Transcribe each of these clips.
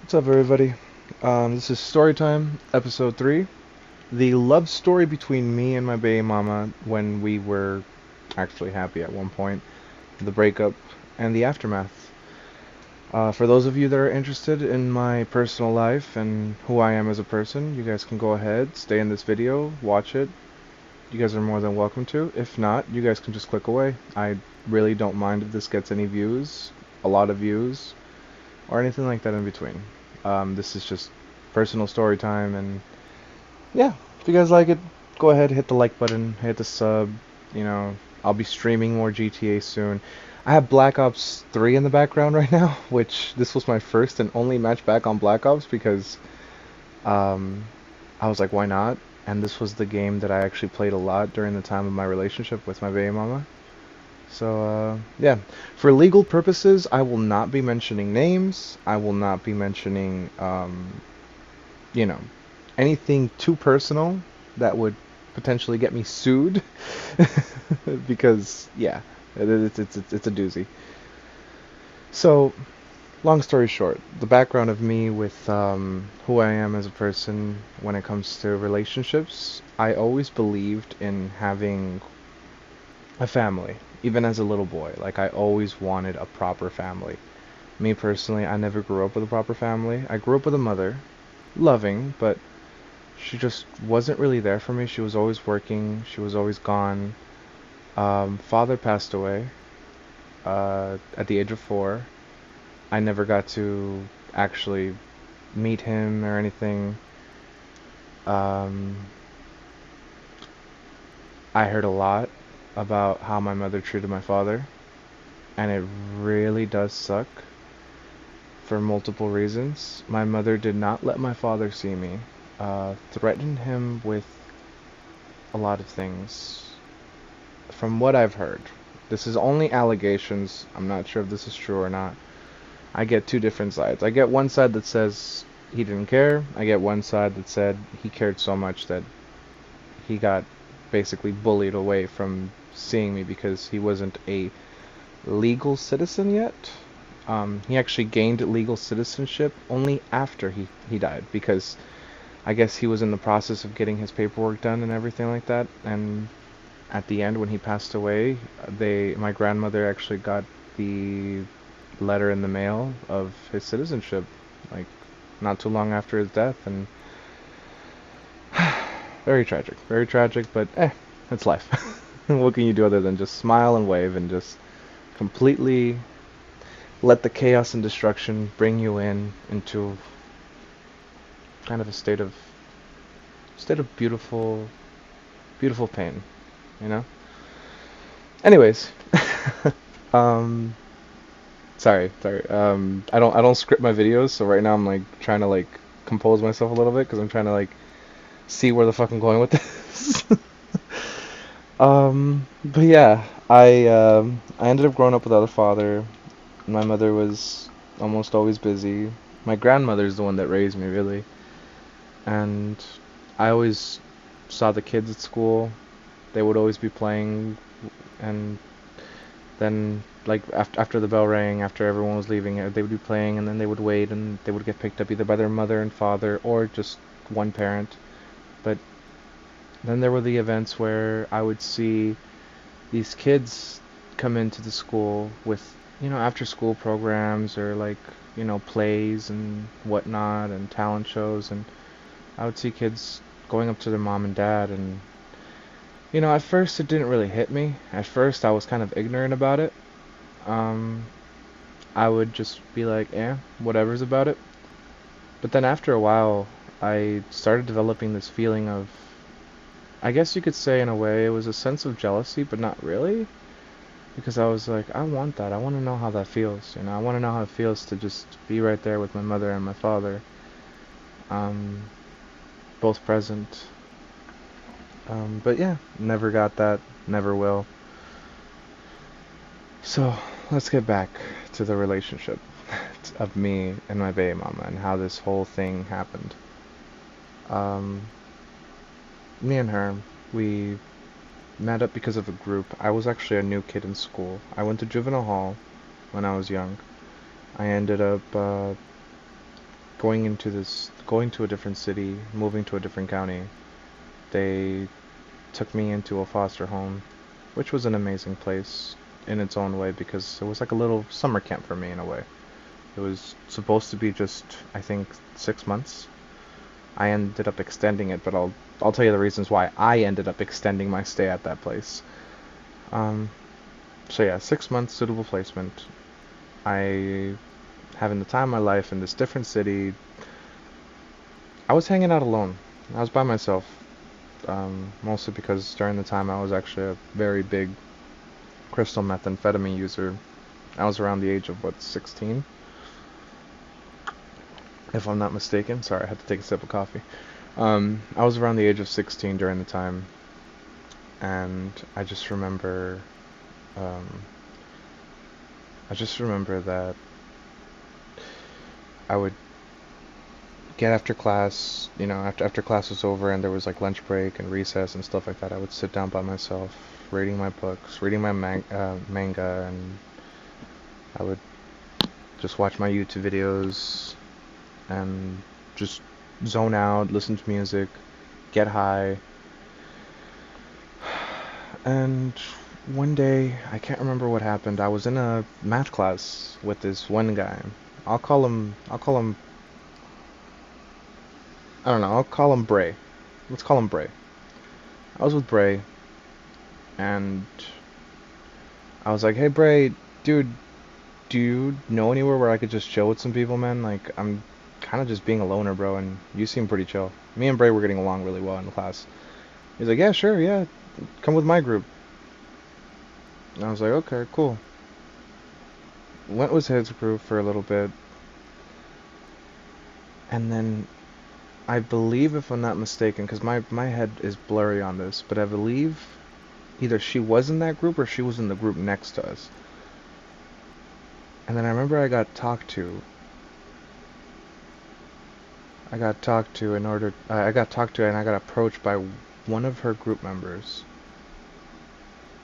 What's up, everybody? This is Storytime, episode 3. The love story between me and my baby mama when we were actually happy at one point, the breakup, and the aftermath. For those of you that are interested in my personal life and who I am as a person, you guys can go ahead, stay in this video, watch it. You guys are more than welcome to. If not, you guys can just click away. I really don't mind if this gets any views, a lot of views, or anything like that in between. This is just personal story time, and yeah, if you guys like it, go ahead, hit the like button, hit the sub. You know, I'll be streaming more GTA soon. I have Black Ops 3 in the background right now, which this was my first and only match back on Black Ops because um, I was like, why not? And this was the game that I actually played a lot during the time of my relationship with my baby mama. So, yeah. For legal purposes, I will not be mentioning names. I will not be mentioning, you know, anything too personal that would potentially get me sued. Because, yeah, it's a doozy. So, long story short, the background of me with who I am as a person when it comes to relationships, I always believed in having a family, even as a little boy. Like, I always wanted a proper family. Me personally, I never grew up with a proper family. I grew up with a mother, loving, but she just wasn't really there for me. She was always working, she was always gone. Father passed away at the age of 4. I never got to actually meet him or anything. Um, I heard a lot about how my mother treated my father, and it really does suck for multiple reasons. My mother did not let my father see me, threatened him with a lot of things. From what I've heard, this is only allegations. I'm not sure if this is true or not. I get two different sides. I get one side that says he didn't care. I get one side that said he cared so much that he got basically bullied away from seeing me because he wasn't a legal citizen yet. He actually gained legal citizenship only after he died because I guess he was in the process of getting his paperwork done and everything like that. And at the end, when he passed away, my grandmother actually got the letter in the mail of his citizenship, like not too long after his death, and very tragic. But it's life. What can you do other than just smile and wave and just completely let the chaos and destruction bring you into kind of a state of beautiful pain, you know? Anyways, um sorry. I don't script my videos, so right now I'm like trying to like compose myself a little bit because I'm trying to like see where the fuck I'm going with this. But yeah, I ended up growing up without a father. My mother was almost always busy. My grandmother's the one that raised me, really. And I always saw the kids at school. They would always be playing, and then like after the bell rang, after everyone was leaving, they would be playing, and then they would wait, and they would get picked up either by their mother and father or just one parent. But then there were the events where I would see these kids come into the school with, after school programs or like, plays and whatnot and talent shows, and I would see kids going up to their mom and dad, and at first it didn't really hit me. At first I was kind of ignorant about it. Um, I would just be like, whatever's about it. But then after a while, I started developing this feeling of, I guess you could say in a way, it was a sense of jealousy, but not really. Because I was like, I want that. I want to know how that feels. I want to know how it feels to just be right there with my mother and my father, um, both present. But yeah, never got that, never will. So let's get back to the relationship of me and my baby mama and how this whole thing happened. Um, Me and her, we met up because of a group. I was actually a new kid in school. I went to juvenile hall when I was young. I ended up going to a different city, moving to a different county, they took me into a foster home, which was an amazing place in its own way because it was like a little summer camp for me in a way. It was supposed to be just, I think, 6 months. I ended up extending it, but I'll tell you the reasons why I ended up extending my stay at that place. Um, so yeah, 6 months suitable placement. I having the time of my life in this different city. I was hanging out alone. I was by myself, mostly because during the time I was actually a very big crystal methamphetamine user. I was around the age of what, 16, if I'm not mistaken. Sorry, I had to take a sip of coffee. I was around the age of 16 during the time, and um, I just remember that I would get after class, after class was over and there was like lunch break and recess and stuff like that. I would sit down by myself, reading my books, reading my manga, and I would just watch my YouTube videos and just zone out, listen to music, get high. And one day, I can't remember what happened. I was in a math class with this one guy. I'll call him, I don't know, I'll call him Bray. Let's call him Bray. I was with Bray, and I was like, hey Bray, dude, do you know anywhere where I could just chill with some people, man? Like, I'm kind of just being a loner, bro, and you seem pretty chill. Me and Bray were getting along really well in class. He's like, yeah, sure, yeah, come with my group. And I was like, okay, cool. Went with his group for a little bit, and then I believe, if I'm not mistaken, because my head is blurry on this, but I believe either she was in that group or she was in the group next to us. And then I remember I got talked to and I got approached by one of her group members.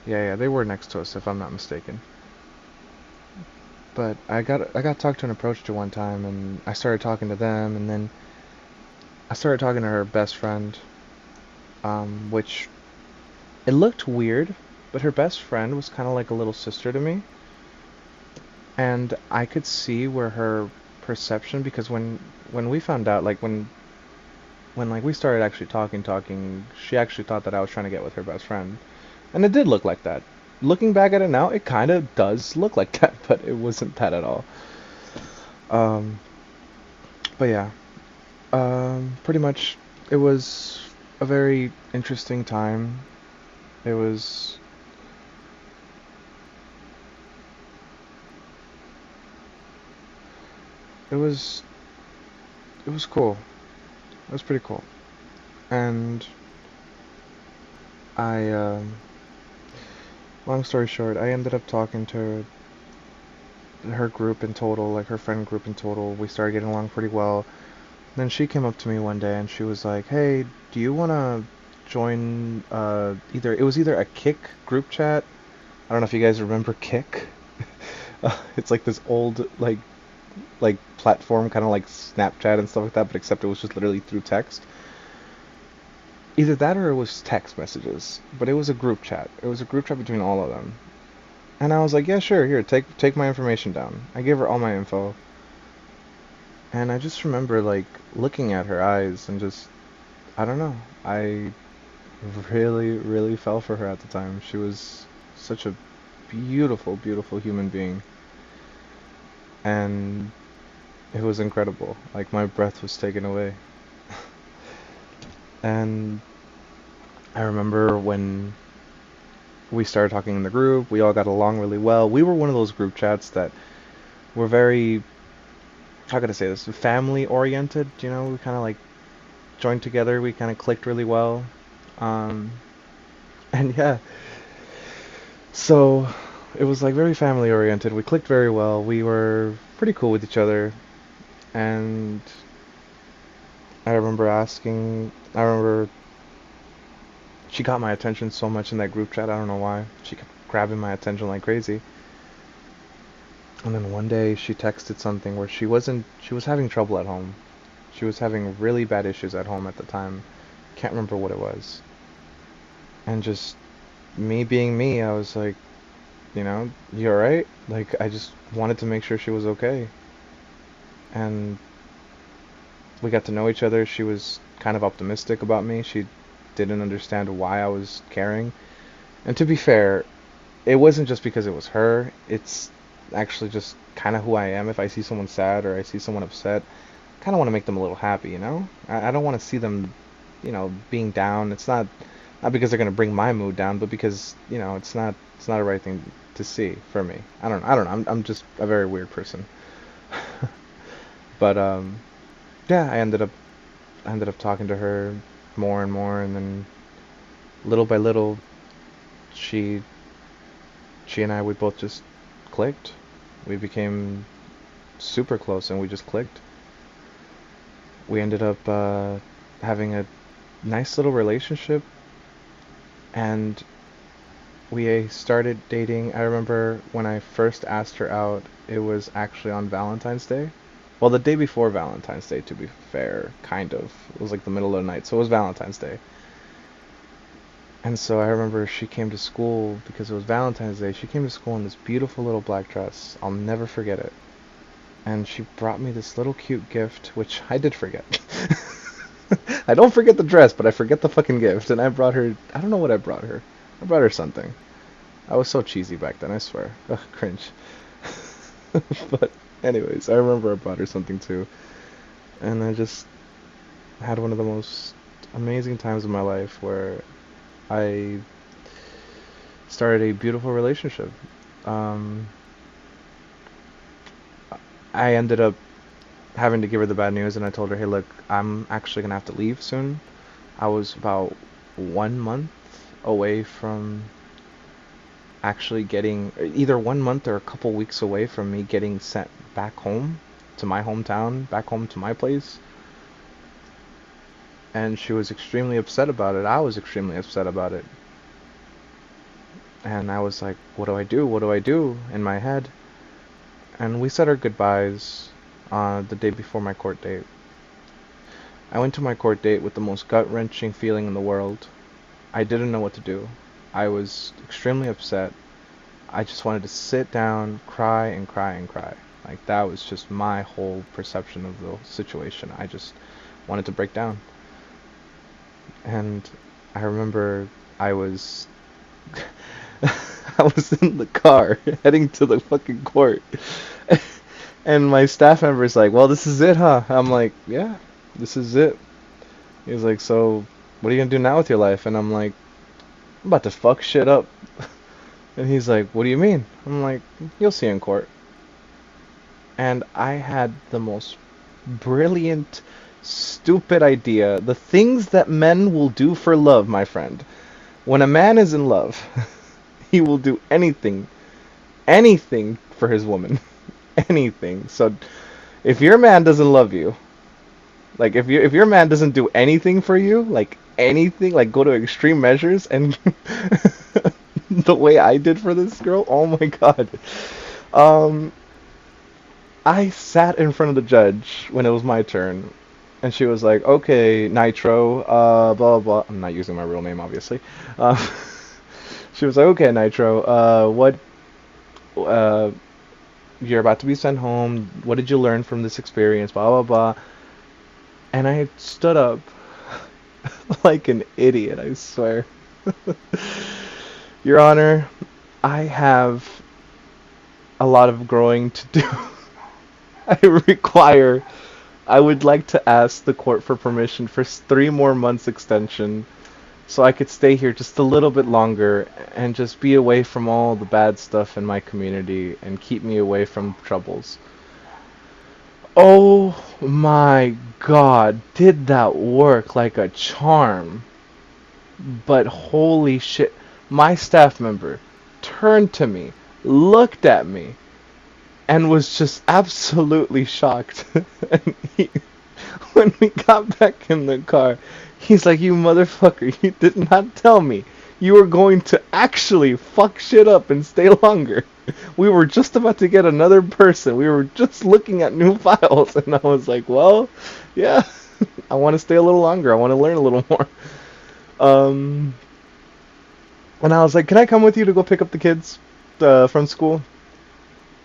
Yeah, they were next to us if I'm not mistaken. But I got talked to and approached to one time, and I started talking to them, and then I started talking to her best friend, which it looked weird, but her best friend was kind of like a little sister to me, and I could see where her perception, because when we found out, like when like we started actually talking, she actually thought that I was trying to get with her best friend. And it did look like that. Looking back at it now, it kind of does look like that, but it wasn't that at all. Um, but yeah, pretty much it was a very interesting time. It was it was it was cool. It was pretty cool. And I long story short, I ended up talking to her group in total, like her friend group in total. We started getting along pretty well. Then she came up to me one day and she was like, "Hey, do you want to join either a Kick group chat. I don't know if you guys remember Kick. It's like this old like platform, kind of like Snapchat and stuff like that, but except it was just literally through text. Either that or it was text messages, but it was a group chat. It was a group chat between all of them. And I was like, yeah, sure, here, take my information down. I gave her all my info. And I just remember like looking at her eyes and just, I don't know. I really, really fell for her at the time. She was such a beautiful, beautiful human being. And it was incredible. Like my breath was taken away. And I remember when we started talking in the group, we all got along really well. We were one of those group chats that were very, how could I say this, family oriented, we kind of like joined together, we kind of clicked really well. Um, and yeah, so it was like very family oriented. We clicked very well. We were pretty cool with each other. And I remember she got my attention so much in that group chat. I don't know why. She kept grabbing my attention like crazy. And then one day she texted something where she was having trouble at home. She was having really bad issues at home at the time. Can't remember what it was. And just me being me, I was like, you alright? Like, I just wanted to make sure she was okay. And we got to know each other. She was kind of optimistic about me. She didn't understand why I was caring. And to be fair, it wasn't just because it was her. It's actually just kind of who I am. If I see someone sad or I see someone upset, I kind of want to make them a little happy, you know? I don't want to see them, being down. It's not because they're gonna bring my mood down, but because it's not a right thing to see for me. I don't know. I'm just a very weird person. But yeah, I ended up talking to her more and more, and then little by little, she she and I, we both just clicked. We became super close, and we just clicked. We ended up having a nice little relationship, and we started dating. I remember when I first asked her out, it was actually on Valentine's Day. Well, the day before Valentine's Day, to be fair, kind of. It was like the middle of the night, so it was Valentine's Day. And so I remember she came to school because it was Valentine's Day. She came to school in this beautiful little black dress. I'll never forget it. And she brought me this little cute gift, which I did forget. I don't forget the dress, but I forget the fucking gift. And I brought her, I don't know what I brought her. I brought her something. I was so cheesy back then, I swear. Ugh, cringe. But anyways, I remember I brought her something too. And I just had one of the most amazing times of my life where I started a beautiful relationship. Um, I ended up having to give her the bad news, and I told her, hey, look, I'm actually gonna have to leave soon. I was about 1 month away from actually getting, either 1 month or a couple weeks away from me getting sent back home to my hometown, back home to my place. And she was extremely upset about it. I was extremely upset about it. And I was like, what do I do? What do I do in my head? And we said our goodbyes the day before my court date. I went to my court date with the most gut-wrenching feeling in the world. I didn't know what to do. I was extremely upset. I just wanted to sit down, cry and cry and cry. Like, that was just my whole perception of the situation. I just wanted to break down. And I remember I was I was in the car heading to the fucking court. And my staff member's like, well, this is it, huh? I'm like, yeah, this is it. He's like, so what are you gonna do now with your life? And I'm like, I'm about to fuck shit up. And he's like, what do you mean? I'm like, you'll see in court. And I had the most brilliant, stupid idea. The things that men will do for love, my friend. When a man is in love, he will do anything, anything for his woman. Anything. So if your man doesn't love you, like if your man doesn't do anything for you, like anything, like go to extreme measures, and the way I did for this girl, oh my god. Um, I sat in front of the judge when it was my turn, and she was like, "Okay, Nitro, blah blah blah." I'm not using my real name, obviously. Uh, she was like, "Okay, Nitro, what, uh, you're about to be sent home. What did you learn from this experience? Blah blah blah." And I stood up like an idiot, I swear. Your Honor, I have a lot of growing to do. I require, I would like to ask the court for permission for 3 more months extension so I could stay here just a little bit longer and just be away from all the bad stuff in my community and keep me away from troubles. Oh my god, did that work like a charm? But holy shit, my staff member turned to me, looked at me, and was just absolutely shocked. And when we got back in the car, he's like, "You motherfucker, you did not tell me. You were going to actually fuck shit up and stay longer. We were just about to get another person. We were just looking at new files, and I was like, well, yeah, I want to stay a little longer. I want to learn a little more. Um, and I was like, can I come with you to go pick up the kids from school?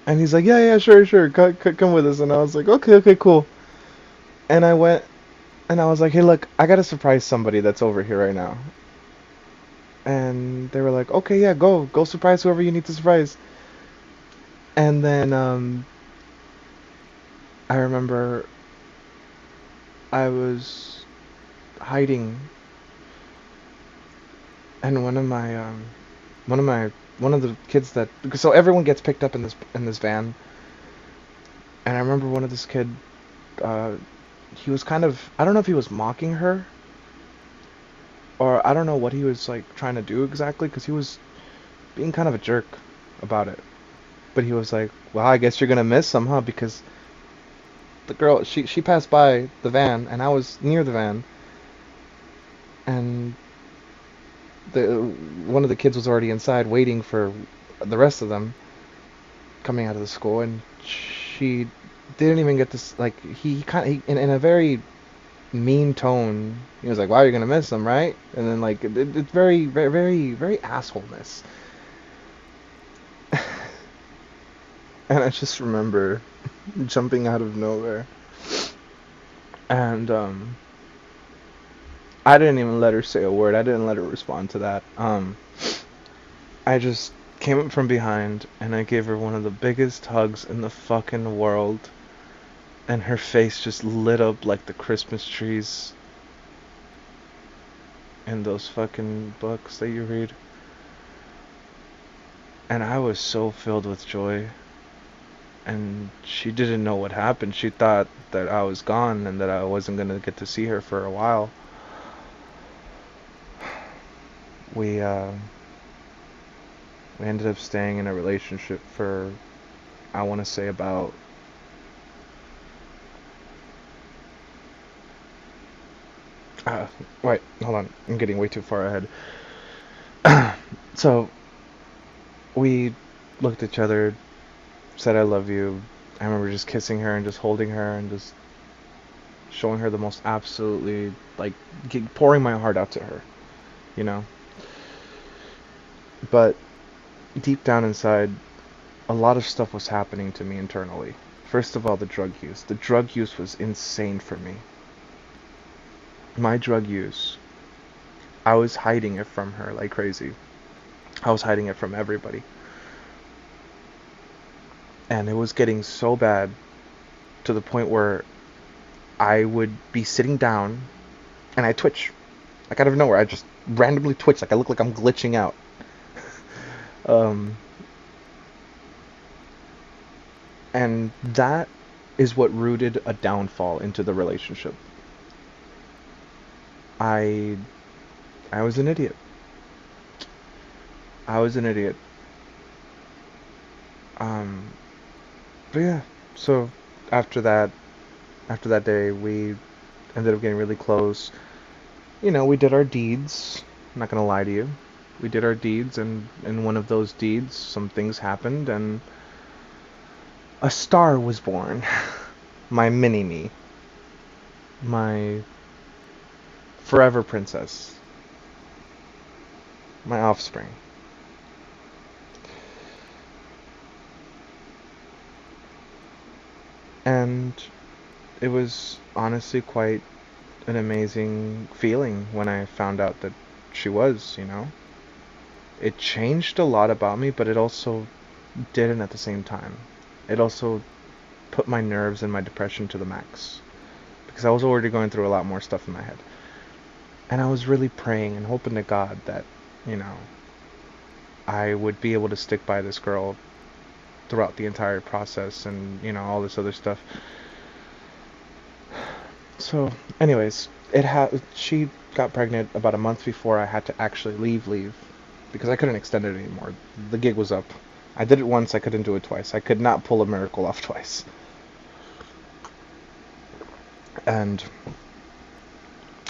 And he's like, yeah, yeah, sure, sure, come with us. And I was like, okay, okay, cool. And I went, and I was like, hey, look, I gotta surprise somebody that's over here right now. And they were like, okay, yeah, go surprise whoever you need to surprise. And then I remember I was hiding, and one of my one of the kids that so everyone gets picked up in this van, and I remember one of this kid, uh, he was kind of, I don't know if he was mocking her or I don't know what he was like trying to do exactly because he was being kind of a jerk about it. But he was like, well, I guess you're gonna miss some, huh? Because the girl, she passed by the van, and I was near the van, and the one of the kids was already inside waiting for the rest of them coming out of the school, and she didn't even get this. Like he kind of in a very mean tone, he was like, "Wow, you're gonna miss them, right?" And then like it's very very very very assholeness. And I just remember jumping out of nowhere, and I didn't even let her say a word. I didn't let her respond to that. I just came up from behind and I gave her one of the biggest hugs in the fucking world. And her face just lit up like the Christmas trees in those fucking books that you read. And I was so filled with joy. And she didn't know what happened. She thought that I was gone and that I wasn't going to get to see her for a while. We, uh, we ended up staying in a relationship for, I want to say about wait, hold on. I'm getting way too far ahead. So, we looked at each other, said I love you. I remember just kissing her and just holding her and just showing her the most absolutely, like, pouring my heart out to her, you know? But deep down inside, a lot of stuff was happening to me internally. First of all, the drug use. The drug use was insane for me. My drug use, I was hiding it from her like crazy. I was hiding it from everybody. And it was getting so bad to the point where I would be sitting down and I twitch. Like out of nowhere, I just randomly twitch. Like I look like I'm glitching out. Um, and that is what rooted a downfall into the relationship. I I was an idiot. I was an idiot. Um, but yeah, so after that, after that day, we ended up getting really close. You know, we did our deeds. I'm not gonna lie to you. We did our deeds, and in one of those deeds, some things happened, and a star was born. My mini-me. My forever princess. My offspring. And it was honestly quite an amazing feeling when I found out that she was, you know. It changed a lot about me, but it also didn't at the same time. It also put my nerves and my depression to the max because I was already going through a lot more stuff in my head. And I was really praying and hoping to God that, you know, I would be able to stick by this girl throughout the entire process and, you know, all this other stuff. So, anyways, she got pregnant about a month before I had to actually leave because I couldn't extend it anymore. The gig was up. I did it once, I couldn't do it twice. I could not pull a miracle off twice. And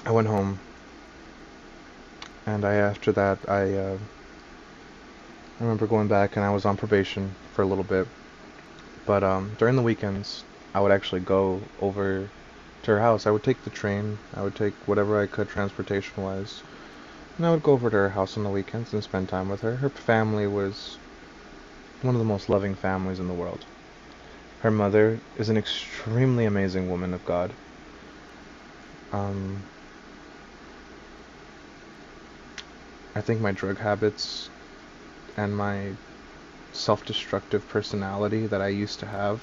I went home And after that, I remember going back and I was on probation for a little bit. But during the weekends, I would actually go over to her house. I would take the train. I would take whatever I could transportation-wise. And I would go over to her house on the weekends and spend time with her. Her family was one of the most loving families in the world. Her mother is an extremely amazing woman of God. Um, I think my drug habits and my self-destructive personality that I used to have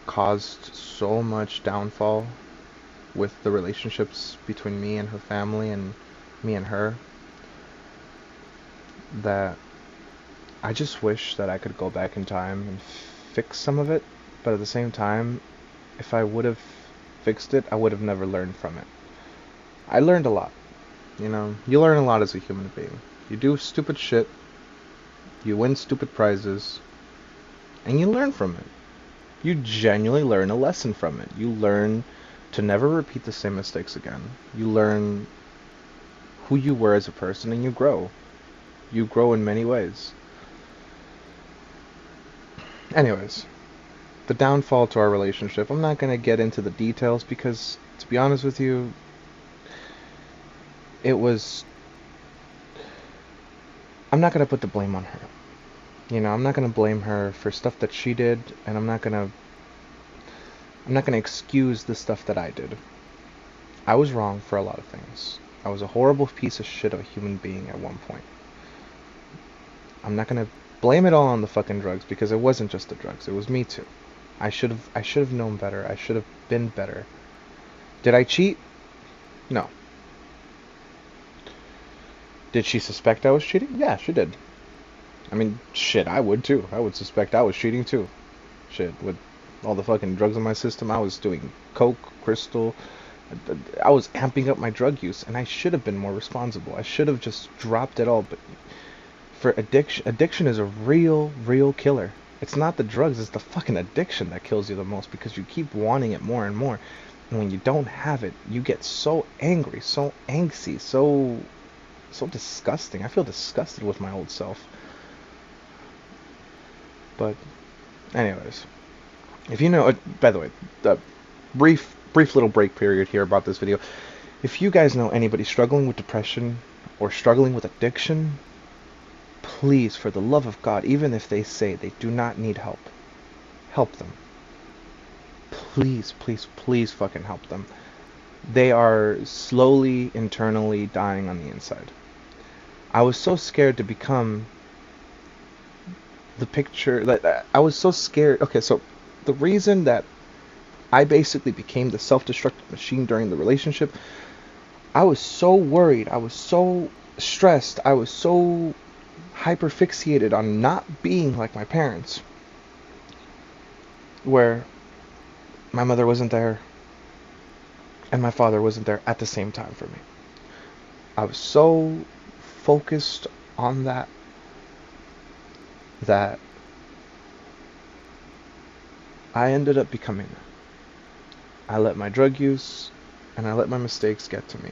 caused so much downfall with the relationships between me and her family and me and her that I just wish that I could go back in time and fix some of it, but at the same time, if I would have fixed it, I would have never learned from it. I learned a lot. You learn a lot as a human being. You do stupid shit, you win stupid prizes, and you learn from it. You genuinely learn a lesson from it. You learn to never repeat the same mistakes again. You learn who you were as a person and you grow. You grow in many ways. Anyways, the downfall to our relationship, I'm not going to get into the details because, to be honest with you, it was. I'm not going to put the blame on her. I'm not going to blame her for stuff that she did, and I'm not going to excuse the stuff that I did. I was wrong for a lot of things. I was a horrible piece of shit of a human being at one point. I'm not going to blame it all on the fucking drugs because it wasn't just the drugs. It was me too. I should have known better. I should have been better. Did I cheat? No. Did she suspect I was cheating? Yeah, she did. I mean, shit, I would too. I would suspect I was cheating too. Shit, with all the fucking drugs in my system, I was doing coke, crystal. I was amping up my drug use, and I should have been more responsible. I should have just dropped it all. But for addiction is a real, real killer. It's not the drugs, it's the fucking addiction that kills you the most because you keep wanting it more and more. And when you don't have it, you get so angry, so angsty, so disgusting. I feel disgusted with my old self. But anyways, if you know, by the way, the brief little break period here about this video. If you guys know anybody struggling with depression or struggling with addiction, please, for the love of God, even if they say they do not need help, help them. Please, please, please fucking help them. They are slowly, internally dying on the inside. I was so scared to become the picture that I was so scared. Okay, so the reason that I basically became the self-destructive machine during the relationship, I was so worried, I was so stressed, I was so hyperfixated on not being like my parents, where my mother wasn't there and my father wasn't there at the same time for me. I was so focused on that I ended up becoming that. I let my drug use and I let my mistakes get to me.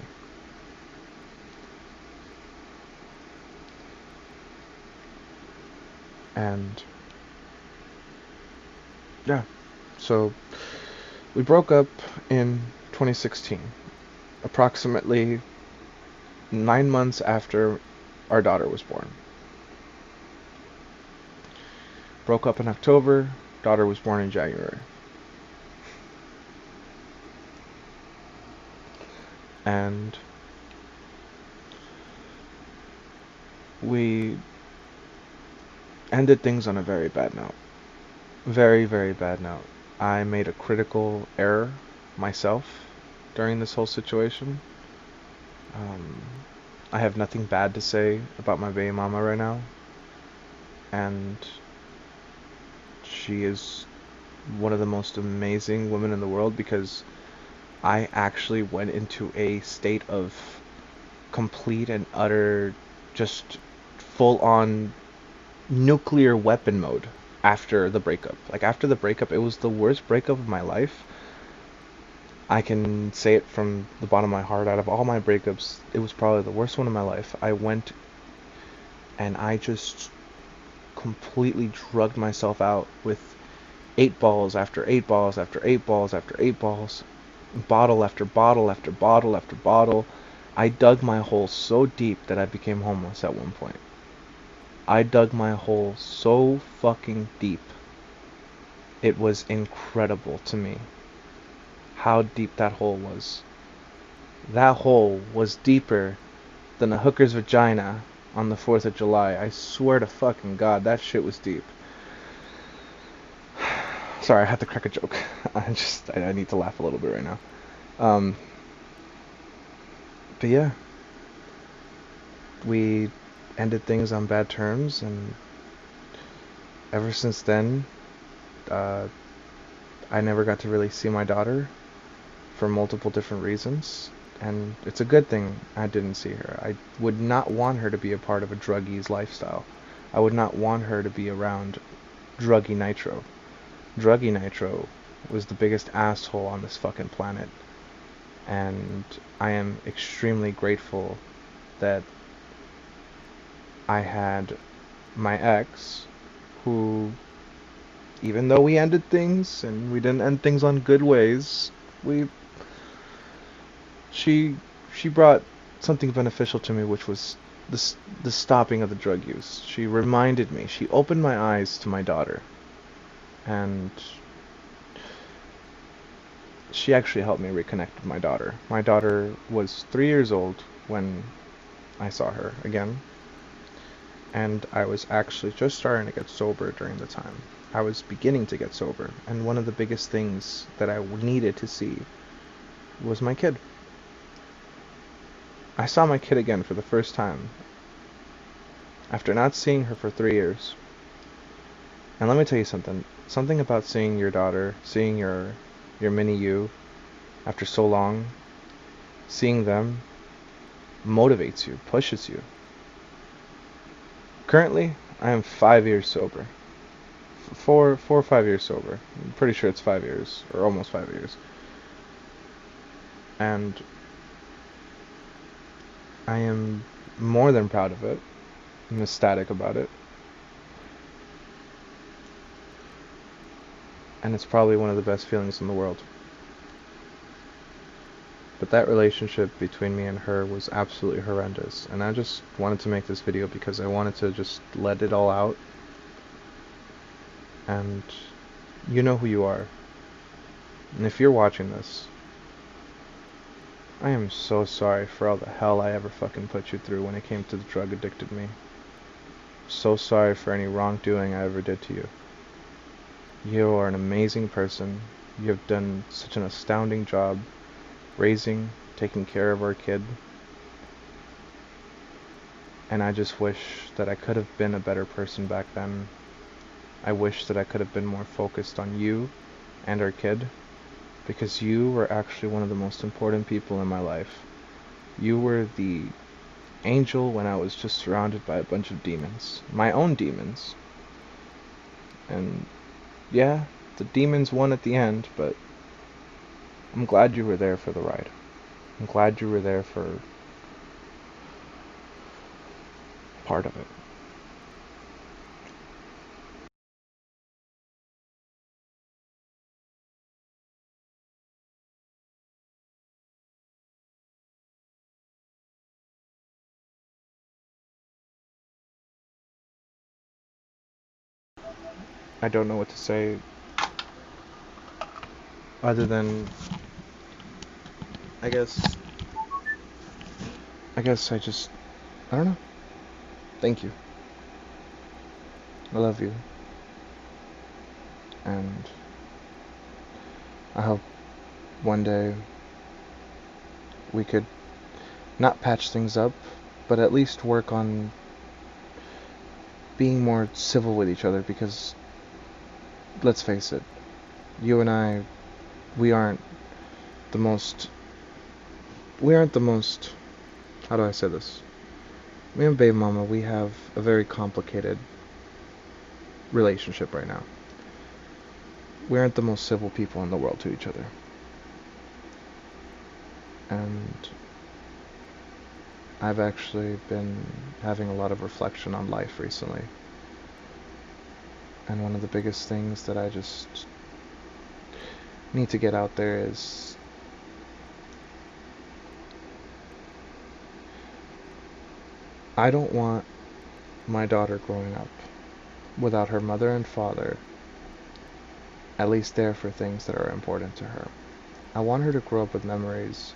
And yeah, so we broke up in 2016, approximately 9 months after our daughter was born. Broke up in October, daughter was born in January. And we ended things on a very bad note. Very, very bad note. I made a critical error myself during this whole situation. Um, I have nothing bad to say about my baby mama right now. And she is one of the most amazing women in the world because I actually went into a state of complete and utter, just full on nuclear weapon mode after the breakup. Like, after the breakup, it was the worst breakup of my life. I can say it from the bottom of my heart. Out of all my breakups, it was probably the worst one of my life. I went and I just completely drugged myself out with 8 balls after 8 balls after 8 balls after 8 balls, bottle after bottle after bottle after bottle. I dug my hole so deep that I became homeless at one point. I dug my hole so fucking deep. It was incredible to me how deep that hole was. That hole was deeper than a hooker's vagina on the 4th of July. I swear to fucking God, that shit was deep. Sorry, I had to crack a joke. I need to laugh a little bit right now. Um, but yeah, we ended things on bad terms, and ever since then, uh, I never got to really see my daughter for multiple different reasons. And it's a good thing I didn't see her. I would not want her to be a part of a druggie's lifestyle. I would not want her to be around druggy Nitro. Druggy Nitro was the biggest asshole on this fucking planet. And I am extremely grateful that I had my ex, who, even though we ended things and we didn't end things on good ways, we she she brought something beneficial to me, which was the stopping of the drug use. She reminded me. She opened my eyes to my daughter, and she actually helped me reconnect with my daughter. My daughter was 3 years old when I saw her again, and I was actually just starting to get sober during the time. I was beginning to get sober, and one of the biggest things that I needed to see was my kid. I saw my kid again for the first time after not seeing her for 3 years. And let me tell you something. Something about seeing your daughter, seeing your mini you after so long, seeing them motivates you, pushes you. Currently, I am 5 years sober. Four or 5 years sober. I'm pretty sure it's 5 years, or almost 5 years. And I am more than proud of it. I'm ecstatic about it. And it's probably one of the best feelings in the world. But that relationship between me and her was absolutely horrendous. And I just wanted to make this video because I wanted to just let it all out. And you know who you are. And if you're watching this, I am so sorry for all the hell I ever fucking put you through when it came to the drug addicted me. So sorry for any wrongdoing I ever did to you. You are an amazing person. You have done such an astounding job raising, taking care of our kid. And I just wish that I could have been a better person back then. I wish that I could have been more focused on you and our kid, because you were actually one of the most important people in my life. You were the angel when I was just surrounded by a bunch of demons. My own demons. And yeah, the demons won at the end, but I'm glad you were there for the ride. I'm glad you were there for part of it. I don't know what to say other than I guess I just I don't know. Thank you. I love you. And I hope one day we could not patch things up, but at least work on being more civil with each other, because let's face it, you and I, we aren't the most we aren't the most how do I say this? Me and Babe Mama, we have a very complicated relationship right now. We aren't the most civil people in the world to each other. And I've actually been having a lot of reflection on life recently. And one of the biggest things that I just need to get out there is I don't want my daughter growing up without her mother and father at least there for things that are important to her. I want her to grow up with memories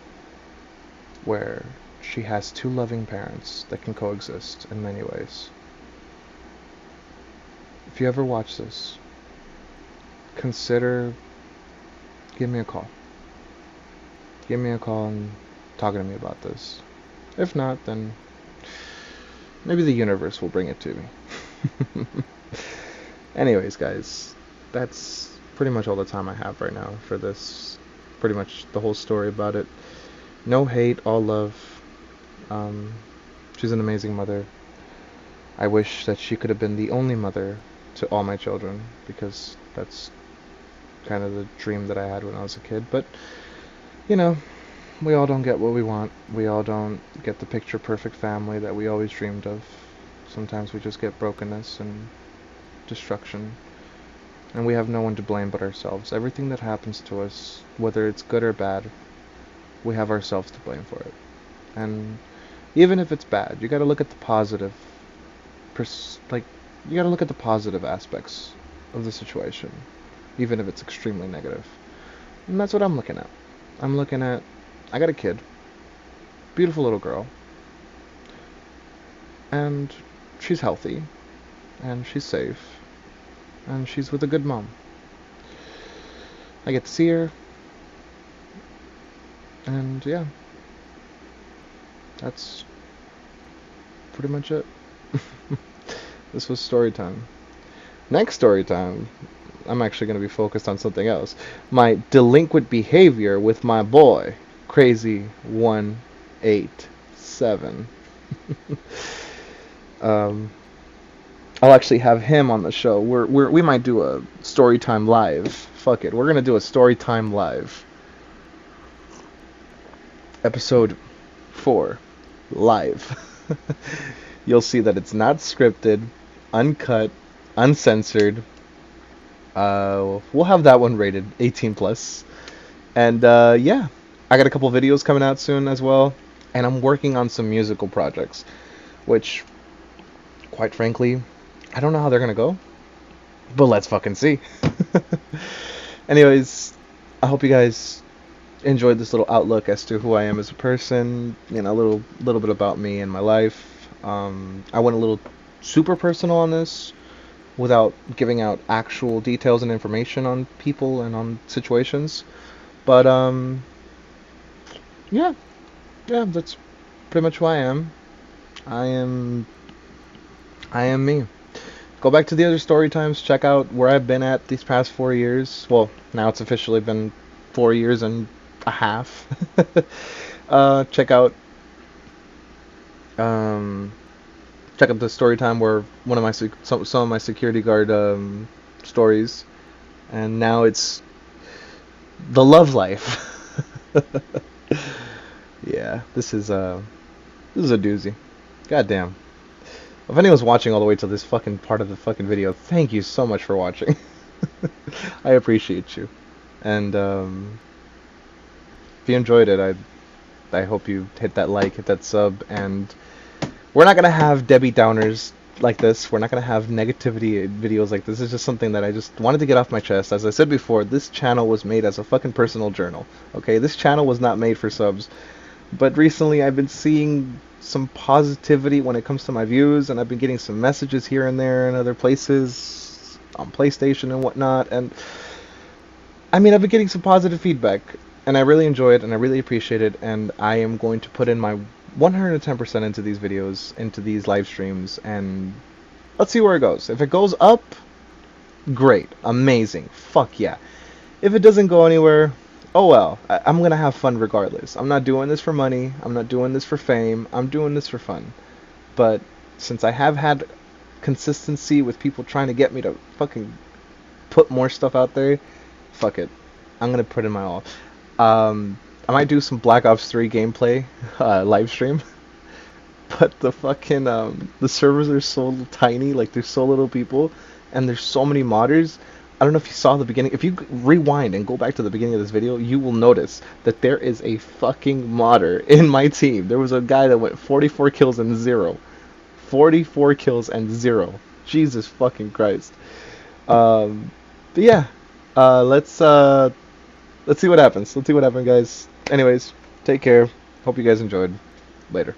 where she has two loving parents that can coexist in many ways. If you ever watch this, consider give me a call. Give me a call and talk to me about this. If not, then maybe the universe will bring it to me. Anyways, guys, that's pretty much all the time I have right now for this. Pretty much the whole story about it. No hate, all love. Um, she's an amazing mother. I wish that she could have been the only mother to all my children, because that's kind of the dream that I had when I was a kid. But, you know, we all don't get what we want. We all don't get the picture perfect family that we always dreamed of. Sometimes we just get brokenness and destruction. And we have no one to blame but ourselves. Everything that happens to us, whether it's good or bad, we have ourselves to blame for it. And even if it's bad, you gotta look at the positive. You gotta look at the positive aspects of the situation, even if it's extremely negative. And that's what I'm looking at. I got a kid, beautiful little girl, and she's healthy, and she's safe, and she's with a good mom. I get to see her, and yeah, that's pretty much it. This was story time. Next story time, I'm actually going to be focused on something else. My delinquent behavior with my boy, Crazy 187. um, I'll actually have him on the show. We might do a story time live. Fuck it, we're gonna do a story time live. Episode 4, live. You'll see that it's not scripted, uncut, uncensored. We'll have that one rated 18 plus. And yeah, I got a couple videos coming out soon as well, and I'm working on some musical projects, which, quite frankly, I don't know how they're gonna go, but let's fucking see. Anyways, I hope you guys enjoyed this little outlook as to who I am as a person. You know, a little bit about me and my life. I went a little super personal on this without giving out actual details and information on people and on situations. But yeah, that's pretty much who I am. I am me. Go back to the other story times. Check out where I've been at these past 4 years. Well, now it's officially been 4 years and a half. Check out um, check out the story time where one of my some of my security guard stories, and now it's the love life. Yeah, this is a doozy. Goddamn. If anyone's watching all the way to this fucking part of the fucking video, thank you so much for watching. I appreciate you. And if you enjoyed it, I hope you hit that like, hit that sub, and we're not gonna have Debbie Downers like this. We're not gonna have negativity videos like this. It's just something that I just wanted to get off my chest. As I said before, this channel was made as a fucking personal journal. Okay, this channel was not made for subs. But recently I've been seeing some positivity when it comes to my views, and I've been getting some messages here and there in other places on PlayStation and whatnot, and I mean, I've been getting some positive feedback, and I really enjoy it, and I really appreciate it, and I am going to put in my 110% into these videos, into these live streams, and let's see where it goes. If it goes up, great, amazing, fuck yeah. If it doesn't go anywhere, oh well, I'm going to have fun regardless. I'm not doing this for money, I'm not doing this for fame, I'm doing this for fun. But since I have had consistency with people trying to get me to fucking put more stuff out there, fuck it. I'm going to put in my all. I might do some Black Ops 3 gameplay live stream. But the fucking the servers are so tiny, like there's so little people, and there's so many modders. I don't know if you saw the beginning. If you rewind and go back to the beginning of this video, you will notice that there is a fucking modder in my team. There was a guy that went 44 kills and zero. 44 kills and zero. Jesus fucking Christ. Um, but yeah, let's see what happens. Let's see what happens, guys. Anyways, take care. Hope you guys enjoyed. Later.